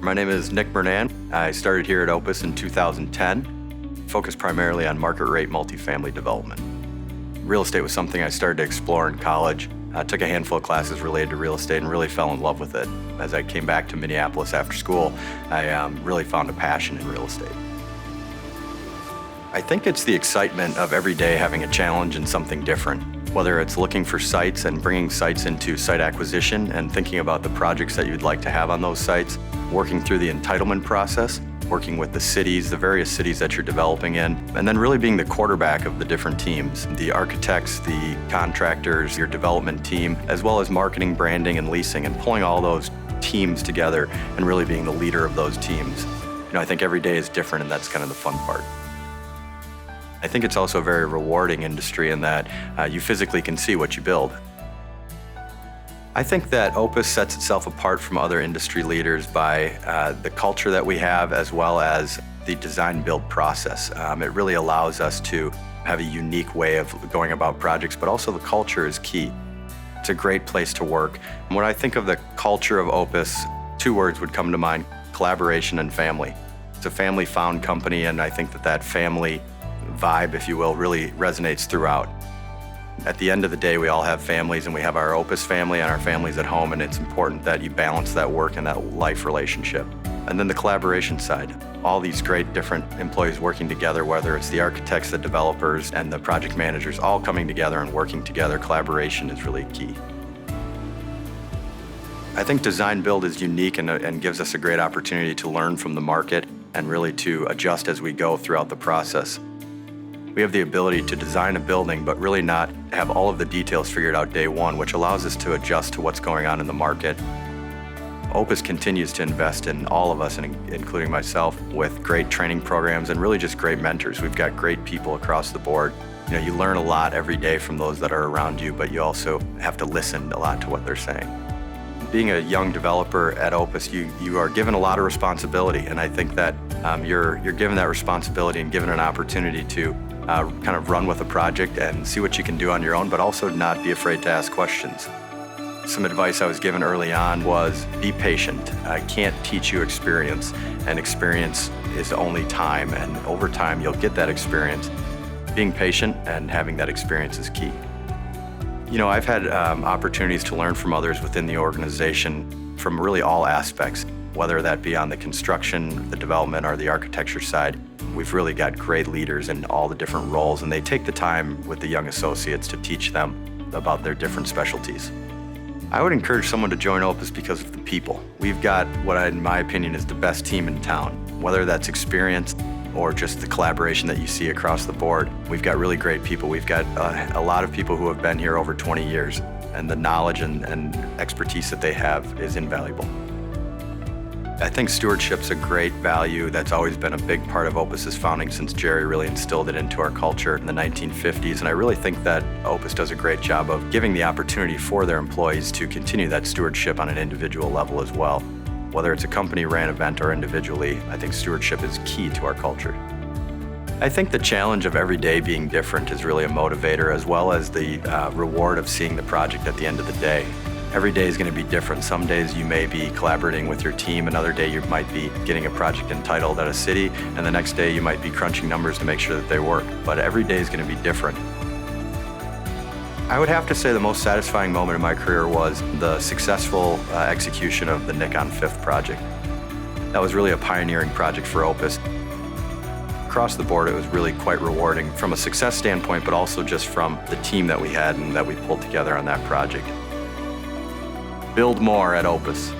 My name is Nick Murnane. I started here at Opus in 2010, focused primarily on market rate multifamily development. Real estate was something I started to explore in college. I took a handful of classes related to real estate and really fell in love with it. As I came back to Minneapolis after school, I really found a passion in real estate. I think it's the excitement of every day having a challenge and something different. Whether it's looking for sites and bringing sites into site acquisition and thinking about the projects that you'd like to have on those sites, working through the entitlement process, working with the cities, the various cities that you're developing in, and then really being the quarterback of the different teams, the architects, the contractors, your development team, as well as marketing, branding, and leasing, and pulling all those teams together and really being the leader of those teams. I think every day is different, and that's kind of the fun part. I think it's also a very rewarding industry in that you physically can see what you build. I think that Opus sets itself apart from other industry leaders by the culture that we have, as well as the design-build process. It really allows us to have a unique way of going about projects, but also the culture is key. It's a great place to work. When I think of the culture of Opus, two words would come to mind: collaboration and family. It's a family-found company, and I think that family vibe, if you will, really resonates throughout. At the end of the day, we all have families, and we have our Opus family and our families at home, and it's important that you balance that work and that life relationship. And then the collaboration side. All these great different employees working together, whether it's the architects, the developers, and the project managers, all coming together and working together. Collaboration is really key. I think design build is unique and gives us a great opportunity to learn from the market and really to adjust as we go throughout the process. We have the ability to design a building, but really not have all of the details figured out day one, which allows us to adjust to what's going on in the market. Opus continues to invest in all of us, including myself, with great training programs and really just great mentors. We've got great people across the board. You learn a lot every day from those that are around you, but you also have to listen a lot to what they're saying. Being a young developer at Opus, you are given a lot of responsibility, and I think that you're given that responsibility and given an opportunity to kind of run with a project and see what you can do on your own, but also not be afraid to ask questions. Some advice I was given early on was be patient. I can't teach you experience, and experience is only time, and over time you'll get that experience. Being patient and having that experience is key. I've had opportunities to learn from others within the organization from really all aspects, whether that be on the construction, the development, or the architecture side. We've really got great leaders in all the different roles, and they take the time with the young associates to teach them about their different specialties. I would encourage someone to join Opus because of the people. We've got what, in my opinion, is the best team in town, whether that's experience or just the collaboration that you see across the board. We've got really great people. We've got a lot of people who have been here over 20 years, and the knowledge and expertise that they have is invaluable. I think stewardship's a great value that's always been a big part of Opus's founding since Jerry really instilled it into our culture in the 1950s. And I really think that Opus does a great job of giving the opportunity for their employees to continue that stewardship on an individual level as well. Whether it's a company-ran event or individually, I think stewardship is key to our culture. I think the challenge of every day being different is really a motivator, as well as the reward of seeing the project at the end of the day. Every day is going to be different. Some days you may be collaborating with your team, another day you might be getting a project entitled at a city, and the next day you might be crunching numbers to make sure that they work. But every day is going to be different. I would have to say the most satisfying moment in my career was the successful execution of the Nick on 5th project. That was really a pioneering project for Opus. Across the board, it was really quite rewarding from a success standpoint, but also just from the team that we had and that we pulled together on that project. Build more at Opus.